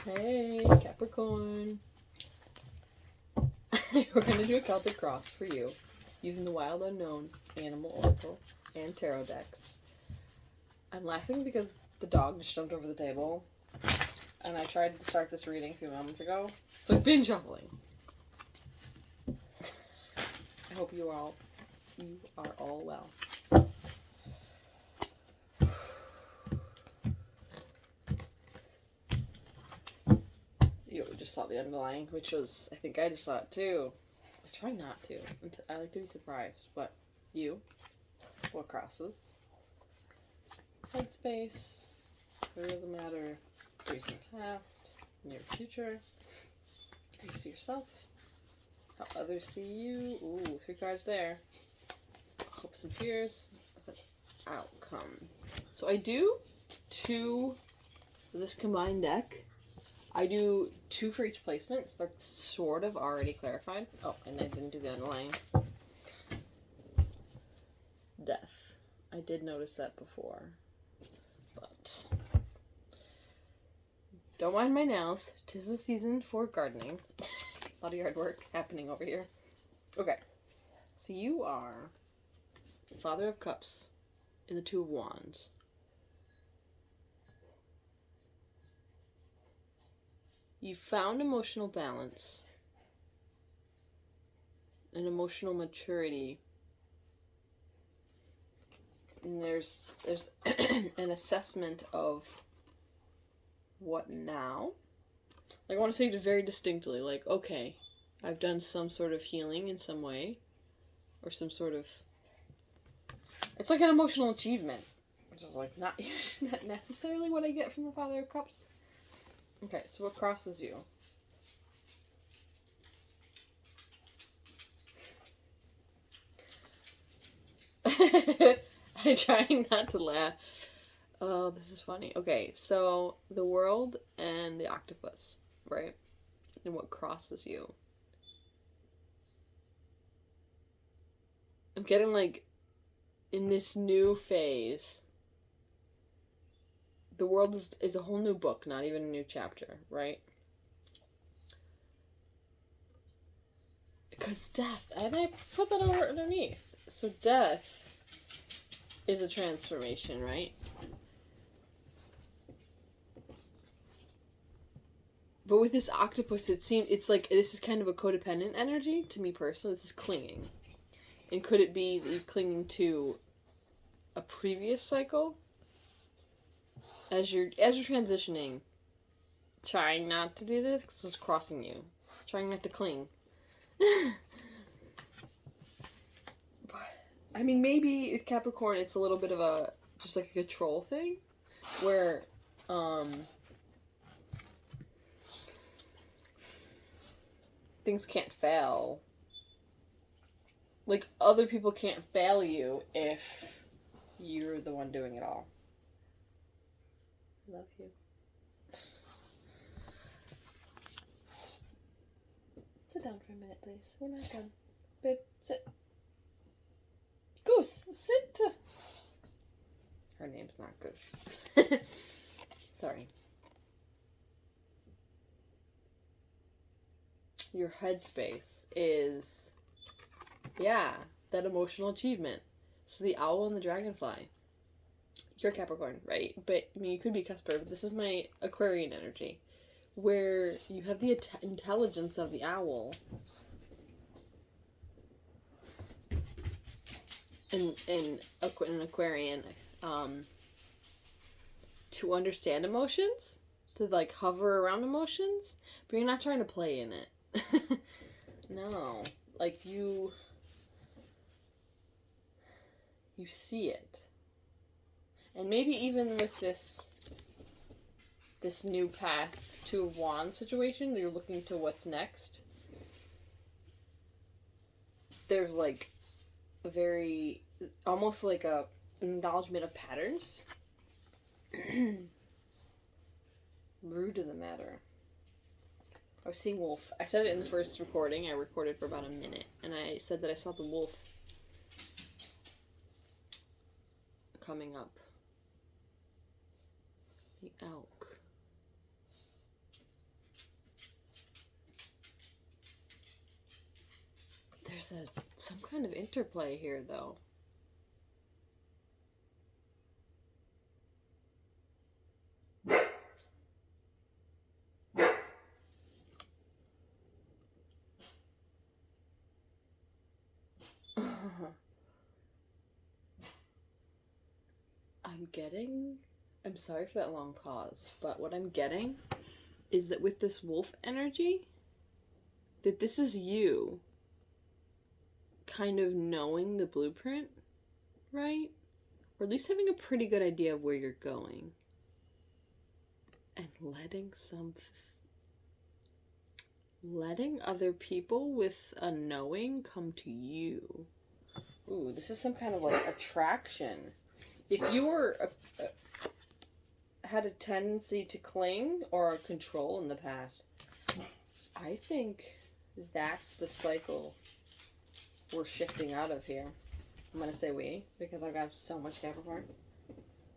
Hey, Capricorn. We're going to do a Celtic cross for you using the Wild Unknown, Animal Oracle, and Tarot decks. I'm laughing because the dog just jumped over the table, and I tried to start this reading a few moments ago, so I've been shuffling. I hope you are all well. You just saw the underlying, which was, I think I just saw it too. I try not to. I like to be surprised, but you, what crosses? Headspace, clear the matter, recent past, near future, how you see yourself, how others see you. Ooh, 3 cards there. Hopes and fears, outcome. So I do 2 for this combined deck. I do 2 for each placement, so that's sort of already clarified. Oh, and I didn't do the underlying. Death. I did notice that before. But don't mind my nails. 'Tis the season for gardening. A lot of yard work happening over here. Okay. So you are Father of Cups in the 2 of Wands. You found emotional balance and emotional maturity. And there's an assessment of what now? Like, I want to say it very distinctly, like, okay, I've done some sort of healing in some way, or some sort of... It's like an emotional achievement, which is, like, not necessarily what I get from the Father of Cups. Okay, so what crosses you? I'm trying not to laugh. Oh, this is funny. Okay, so the world and the octopus, right? And what crosses you? I'm getting, like, in this new phase. The world is a whole new book, not even a new chapter, right? Because death, and I put that over underneath. So death is a transformation, right? But with this octopus, it's like this is kind of a codependent energy to me personally. This is clinging. And could it be that you're clinging to a previous cycle? As you're transitioning, trying not to do this because it's crossing you. Trying not to cling. I mean, maybe with Capricorn, it's a little bit of just like a control thing, where, things can't fail. Like, other people can't fail you if you're the one doing it all. Love you. Sit down for a minute, please. We're not done. Babe, sit. Goose, sit. Her name's not Goose. Sorry. Your headspace is, yeah, that emotional achievement. So the owl and the dragonfly. You're Capricorn, right? But, I mean, you could be Cusper, but this is my Aquarian energy, where you have the intelligence of the owl in an Aquarian, to understand emotions, to, like, hover around emotions, but you're not trying to play in it. No. Like, you see it. And maybe even with this new path to a wand situation, you're looking to what's next. There's, like, a very, almost like a acknowledgement of patterns. Rude to the matter. I was seeing wolf. I said it in the first recording. I recorded for about a minute, and I said that I saw the wolf coming up. The elk. There's some kind of interplay here, though. I'm sorry for that long pause, but what I'm getting is that with this wolf energy, that this is you kind of knowing the blueprint, right? Or at least having a pretty good idea of where you're going. And letting other people with a knowing come to you. Ooh, this is some kind of like attraction. If you were had a tendency to cling or control in the past, I think that's the cycle we're shifting out of here. I'm gonna say we, because I've got so much Capricorn.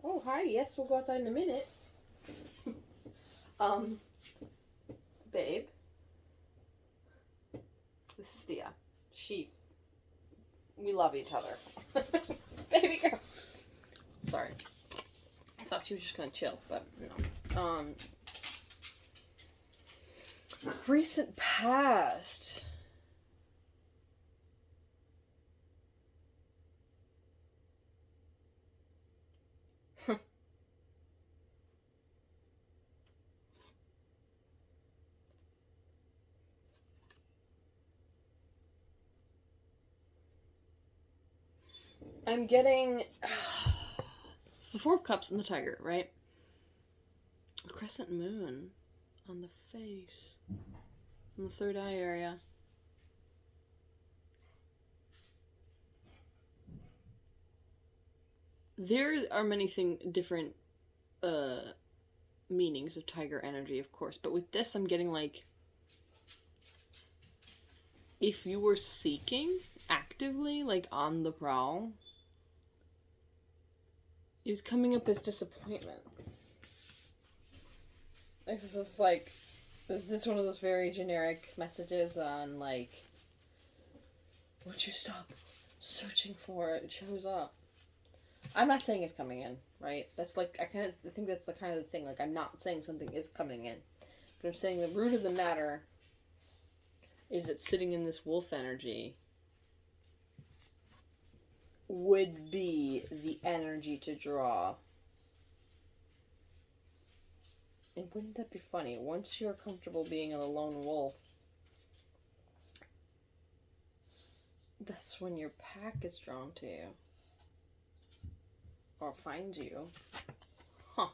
Oh, hi, yes, we'll go outside in a minute. Babe. This is Thea. We love each other. Baby girl. Sorry. I thought she was just gonna chill, but no. Recent past. I'm getting... It's the Four of Cups and the Tiger, right? A crescent moon on the face. In the third eye area. There are many different meanings of tiger energy, of course. But with this, I'm getting like... If you were seeking actively, like on the prowl... It was coming up as disappointment. This is like, is this one of those very generic messages on like, would you stop searching for it? It shows up. I'm not saying it's coming in, right? That's like, I think that's the kind of thing. Like, I'm not saying something is coming in, but I'm saying the root of the matter is it's sitting in this wolf energy. Would be the energy to draw. And wouldn't that be funny? Once you're comfortable being a lone wolf, that's when your pack is drawn to you. Or finds you. Huh.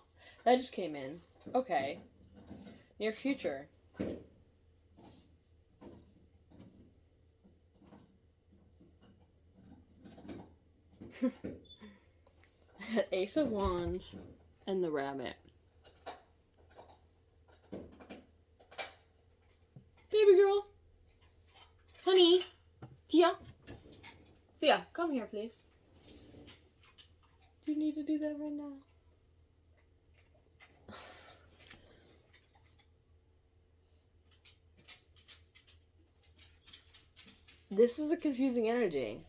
That just came in. Okay. Near future. Ace of Wands and the rabbit. Baby girl. Honey. Thea. Thea, come here, please. Do you need to do that right now? This is a confusing energy.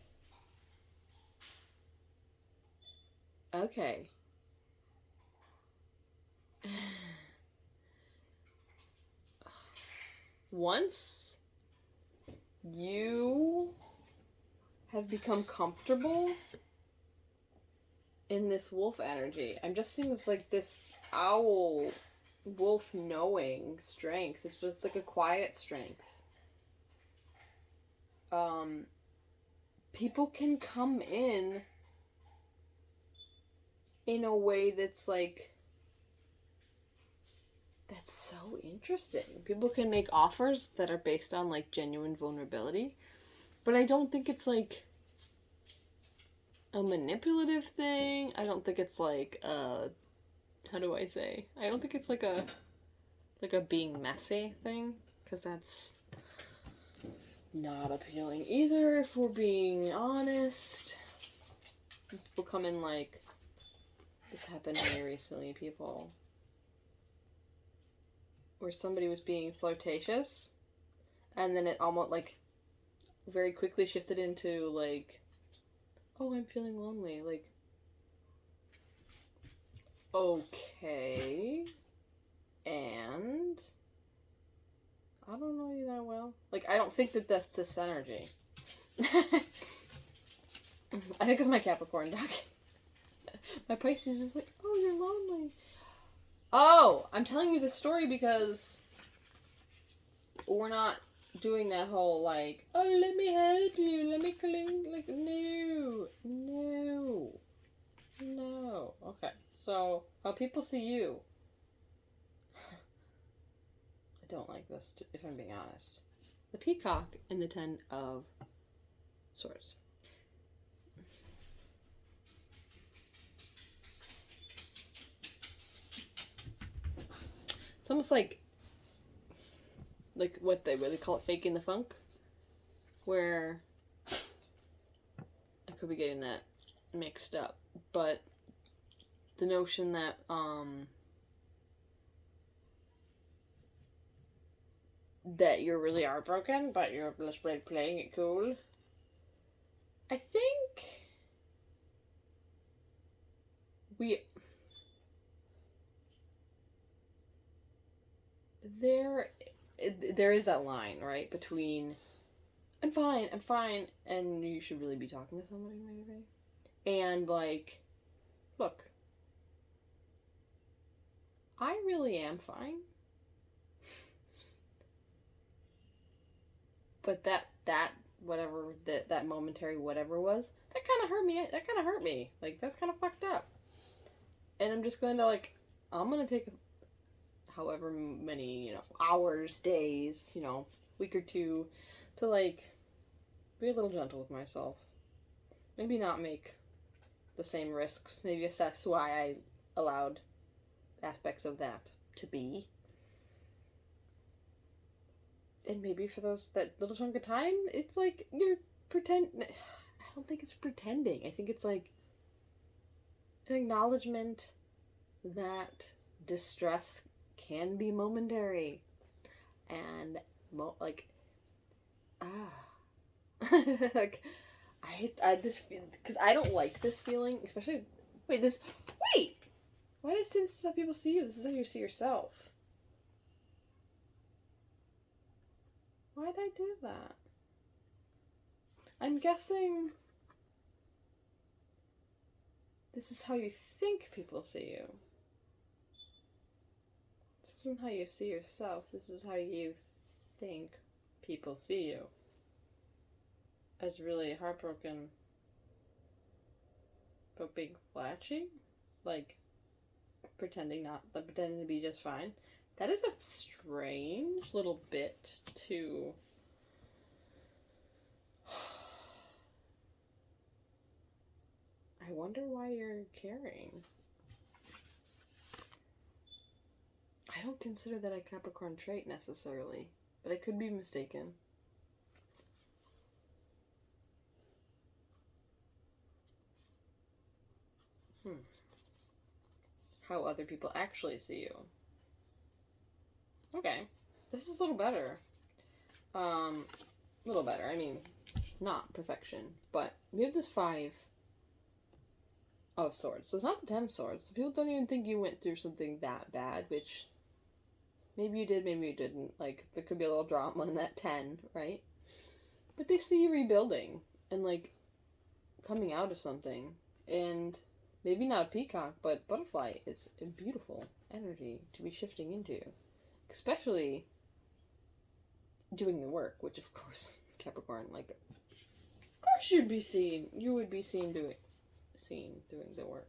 Okay. Once you have become comfortable in this wolf energy, I'm just seeing this like this owl wolf knowing strength. It's like a quiet strength. People can come in a way that's like, that's so interesting. People can make offers that are based on like genuine vulnerability, but I don't think it's like a manipulative thing. I don't think it's like how do I say? I don't think it's like a being messy thing, because that's not appealing either, if we're being honest. People come in like, this happened to me recently, people, where somebody was being flirtatious, and then it almost like, very quickly shifted into, like, oh, I'm feeling lonely. Like, okay. And I don't know you that well. Like, I don't think that that's this energy. I think it's my Capricorn dog. My Pisces is like, oh, you're lonely. Oh, I'm telling you this story because we're not doing that whole, like, oh, let me help you, let me cling, like, no. Okay, so, how people see you. I don't like this, if I'm being honest. The Peacock and the Ten of Swords. It's almost like what they really call it, faking the funk, where I could be getting that mixed up, but the notion that that you really are broken, but you're just playing it cool. I think there is that line, right, between I'm fine, and you should really be talking to somebody, maybe, and, like, look, I really am fine, but that whatever that momentary whatever was, that kind of hurt me. Like, that's kind of fucked up, and I'm just going to, like, I'm gonna take however many, hours, days, week or two, to, like, be a little gentle with myself. Maybe not make the same risks. Maybe assess why I allowed aspects of that to be. And maybe for that little chunk of time, it's like you're I don't think it's pretending. I think it's like an acknowledgement that distress can be momentary. And, like, like, I hate this, because I don't like this feeling, especially, wait, why did I say this is how people see you? This is how you see yourself. Why did I do that? I'm guessing this is how you think people see you. This isn't how you see yourself. This is how you think people see you. As really heartbroken, but being flashy? Like, pretending to be just fine. That is a strange little bit to... I wonder why you're caring. I don't consider that a Capricorn trait necessarily, but I could be mistaken. How other people actually see you. Okay, this is a little better. Little better. I mean, not perfection, but we have this 5 of Swords. So it's not the 10 of Swords. So people don't even think you went through something that bad, which maybe you did, maybe you didn't. Like, there could be a little drama in that 10, right? But they see you rebuilding and, like, coming out of something. And maybe not a peacock, but butterfly is a beautiful energy to be shifting into. Especially doing the work, which, of course, Capricorn, like, of course you would be seen doing the work.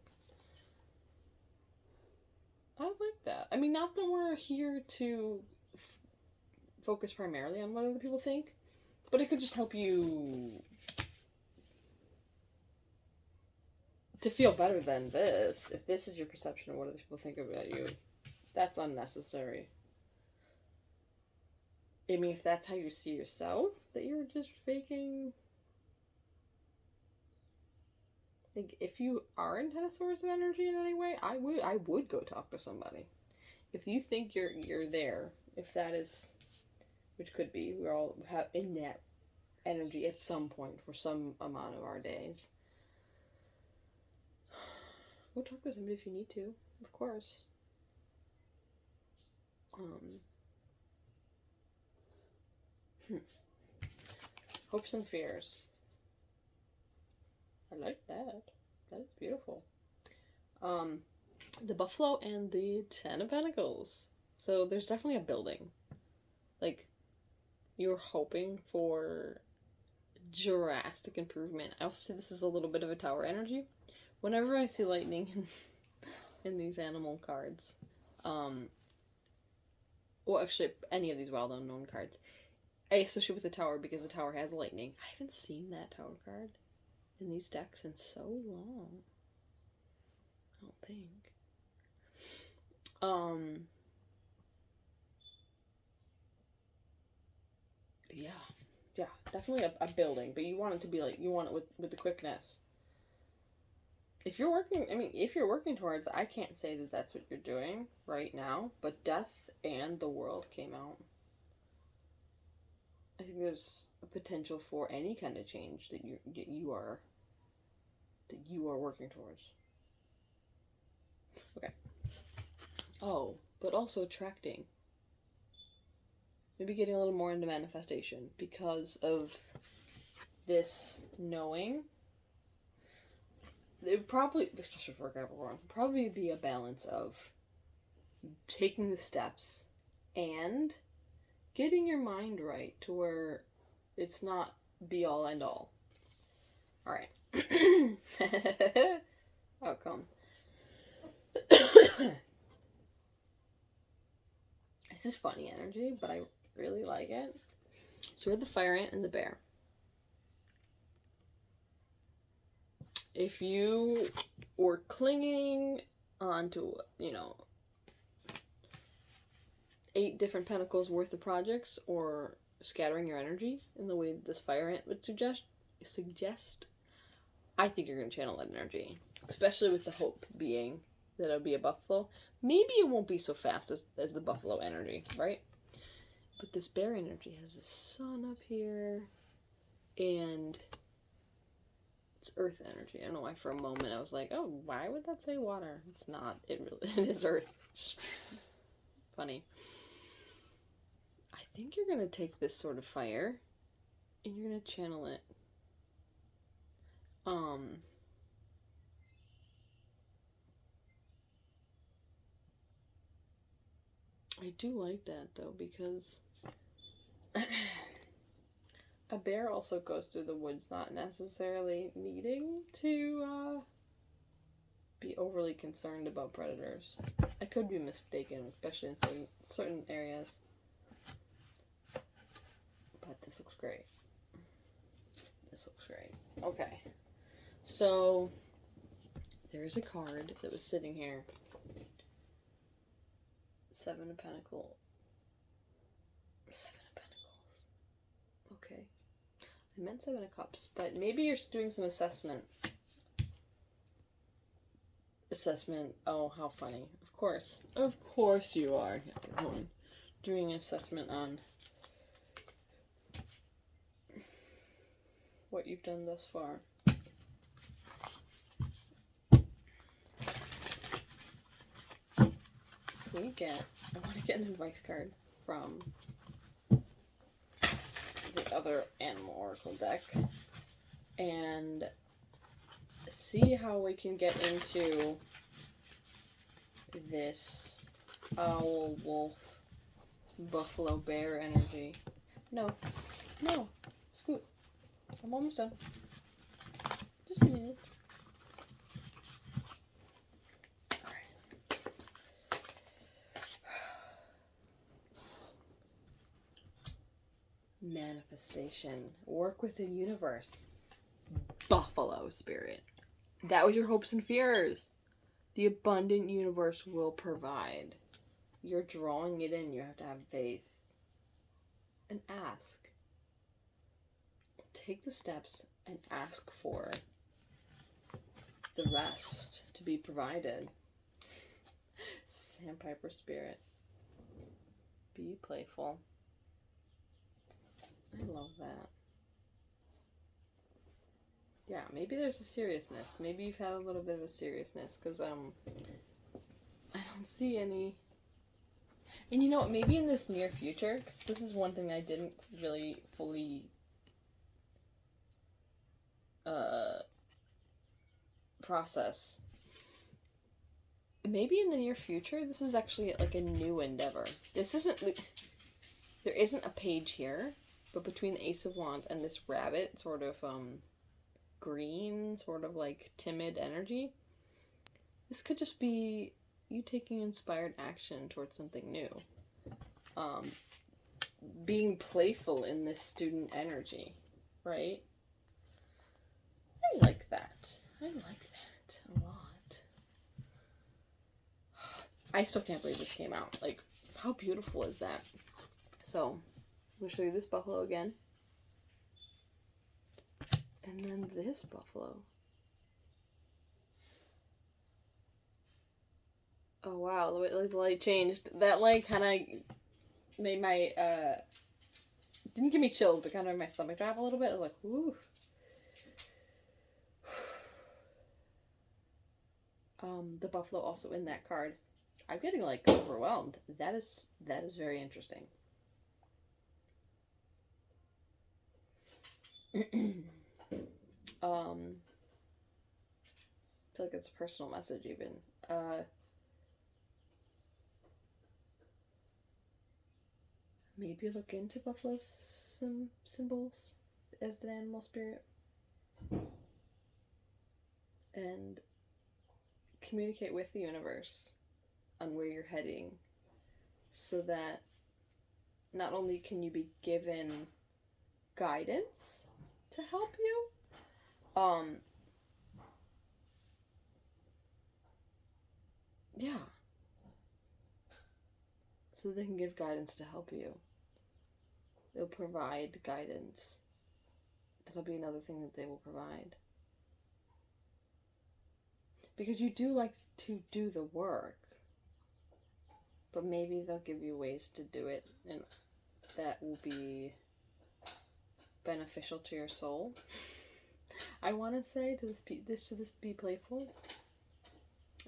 I like that. I mean, not that we're here to focus primarily on what other people think, but it could just help you to feel better than this. If this is your perception of what other people think about you, that's unnecessary. I mean, if that's how you see yourself, that you're just faking... Like, if you are in 10 of Swords of energy in any way, I would go talk to somebody. If you think you're there, if that is, which could be, we're all in that energy at some point for some amount of our days. Go talk to somebody if you need to, of course. Hopes and fears. I like that. That is beautiful. The Buffalo and the Ten of Pentacles. So there's definitely a building. Like, you're hoping for drastic improvement. I also say this is a little bit of a Tower energy. Whenever I see lightning in these animal cards, well, actually, any of these wild unknown cards, I associate with the Tower because the Tower has lightning. I haven't seen that Tower card in these decks in so long. I don't think. Yeah, definitely a building, but you want it to be like, you want it with the quickness. If you're working towards, I can't say that that's what you're doing right now, but Death and the World came out. I think there's a potential for any kind of change that you are working towards. Okay. Oh, but also attracting. Maybe getting a little more into manifestation because of this knowing. It would probably, especially for Capricorn, probably be a balance of taking the steps and getting your mind right to where it's not be all end all. Alright. Outcome. This is funny energy, but I really like it. So we're the fire ant and the bear. If you were clinging onto, 8 different pentacles worth of projects, or scattering your energy in the way that this fire ant would suggest, I think you're going to channel that energy. Especially with the hope being that it'll be a buffalo. Maybe it won't be so fast as the buffalo energy, right? But this bear energy has the sun up here, and it's earth energy. I don't know why for a moment I was like, oh, why would that say water? It's not. It is earth. Funny. I think you're going to take this sort of fire and you're going to channel it. I do like that though, because a bear also goes through the woods not necessarily needing to be overly concerned about predators. I could be mistaken, especially in certain areas. But this looks great. This looks great. Okay. So, there's a card that was sitting here. 7 of Pentacles. 7 of Pentacles. Okay. I meant 7 of Cups, but maybe you're doing some assessment. Oh, how funny. Of course you are. Doing an assessment on what you've done thus far. I want to get an advice card from the other Animal Oracle deck and see how we can get into this owl, wolf, buffalo, bear energy. No, scoot. I'm almost done. Just a minute. Manifestation. Work with the universe. Buffalo spirit. That was your hopes and fears. The abundant universe will provide. You're drawing it in. You have to have faith. And ask. Take the steps and ask for the rest to be provided. Sandpiper spirit. Be playful. I love that. Yeah, maybe there's a seriousness. Maybe you've had a little bit of a seriousness, because, I don't see any... And you know what, maybe in this near future, because this is one thing I didn't really fully, process. Maybe in the near future, this is actually, like, a new endeavor. This isn't... There isn't a page here, but between the Ace of Wands and this rabbit, sort of, green, sort of, like, timid energy, this could just be you taking inspired action towards something new. Being playful in this student energy, right? I like that. I like that a lot. I still can't believe this came out. Like, how beautiful is that? So, I'm going to show you this buffalo again. And then this buffalo. Oh wow, the way the light changed. That light kind of made my, didn't give me chills, but kind of made my stomach drop a little bit. I was like, woo. The buffalo also in that card. I'm getting, like, overwhelmed. That is very interesting. I feel like it's a personal message even. Maybe look into buffalo symbols as an animal spirit. And communicate with the universe on where you're heading, so that not only can you be given guidance to help you, yeah, so they can give guidance to help you. They'll provide guidance. That'll be another thing that they will provide. Because you do like to do the work, but maybe they'll give you ways to do it, and that will be beneficial to your soul. I want to say to this be playful.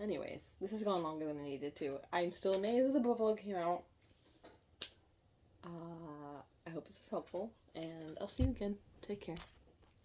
Anyways, this has gone longer than I needed to. I'm still amazed that the buffalo came out. I hope this was helpful, and I'll see you again. Take care.